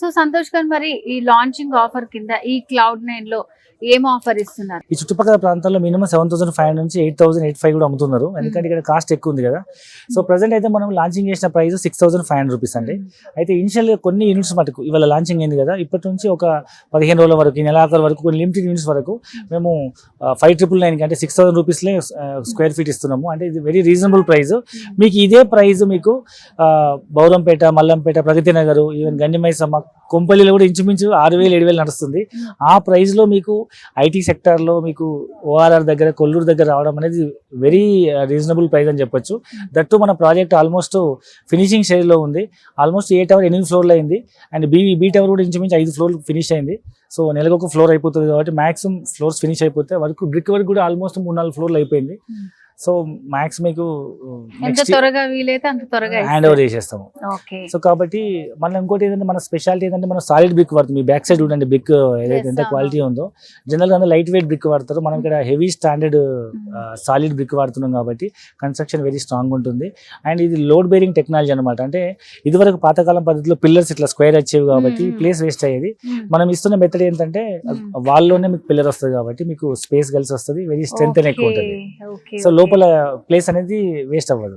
So Santosh గారు, మరి ఈ లాంచింగ్ ఆఫర్ కింద ఈ Cloud9 లో ఏం ఆఫర్ ఇస్తున్నారు? ఈ చుట్టుపక్కల ప్రాంతాల్లో మినిమం 7,500 నుంచి 8,085 కూడా అమ్ముతున్నారు, ఎందుకంటే ఇక్కడ కాస్ట్ ఎక్కువ ఉంది కదా. సో ప్రెసెంట్ అయితే మనం లాంచింగ్ చేసిన ప్రైస్ 6,500 రూపీస్ అండి. అయితే ఇనిషియల్ కొన్ని యూనిట్స్ మటుకు ఇవాళ లాంచింగ్ అయింది కదా, ఇప్పటి నుంచి ఒక 15 రోజుల వరకు, ఈ నెలాఖరు వరకు కొన్ని లిమిటెడ్ యూనిట్స్ వరకు మేము 5,999 అంటే 6,000 రూపీస్లే స్క్వేర్ ఫీట్ ఇస్తున్నాము. అంటే ఇది వెరీ రీజనబుల్ ప్రైస్. మీకు ఇదే ప్రైస్ మీకు బౌరంపేట, మల్లంపేట, ప్రగతి నగర్, ఈవెన్ గండిమైసమ్మ, కొంపల్లిలో కూడా ఇంచుమించు 6,000 7,000 నడుస్తుంది. ఆ ప్రైస్లో మీకు ఐటీ సెక్టార్లో మీకు ఓఆర్ఆర్ దగ్గర, కొల్లూరు దగ్గర రావడం అనేది వెరీ రీజనబుల్ ప్రైస్ అని చెప్పొచ్చు. దట్టు మన ప్రాజెక్ట్ ఆల్మోస్ట్ ఫినిషింగ్ స్టేజ్లో ఉంది. ఆల్మోస్ట్ 8 ఫ్లోర్లు అయింది. అండ్ బీ టవర్ కూడా ఇంచుమించు 5 ఫ్లోర్లు ఫినిష్ అయింది. సో నెలకు ఒక ఫ్లోర్ అయిపోతుంది కాబట్టి మ్యాక్సిమం ఫ్లోర్స్ ఫినిష్ అయిపోతే వరకు బ్రిక్ వర్క్ కూడా ఆల్మోస్ట్ 3-4 ఫ్లోర్లు అయిపోయింది. సో మ్యాక్స్ మీకు ఎంత త్వరగా వీలైతే అంత త్వరగా హ్యాండ్ ఓవర్ చేసేస్తాము. సో కాబట్టి మళ్ళీ ఇంకోటి ఏంటంటే మన స్పెషాలిటీ ఏంటంటే మనం సాలిడ్ బ్రిక్ వాడుతుంది. మీ బ్యాక్ సైడ్ చూడండి, బ్రిక్ ఏదైతే ఎంత క్వాలిటీ ఉందో. జనరల్గా అందరూ లైట్ వెయిట్ బ్రిక్ వాడతారు, మనం ఇక్కడ హెవీ స్టాండర్డ్ సాలిడ్ బ్రిక్ వాడుతున్నాం కాబట్టి కన్స్ట్రక్షన్ వెరీ స్ట్రాంగ్ ఉంటుంది. అండ్ ఇది లోడ్ బేరింగ్ టెక్నాలజీ అనమాట. అంటే ఇదివరకు పాతకాలం పద్ధతిలో పిల్లర్స్ ఇట్లా స్క్వేర్ వచ్చేవి కాబట్టి ప్లేస్ వేస్ట్ అయ్యేది. మనం ఇస్తున్న మెథడ్ ఏంటంటే వాళ్ళలోనే మీకు పిల్లర్ వస్తుంది కాబట్టి మీకు స్పేస్ కలిసి వస్తుంది, వెరీ స్ట్రెంత్ ఎక్కువ ఉంటుంది. సో లోపల ప్లేస్ అనేది వేస్ట్ అవ్వదు.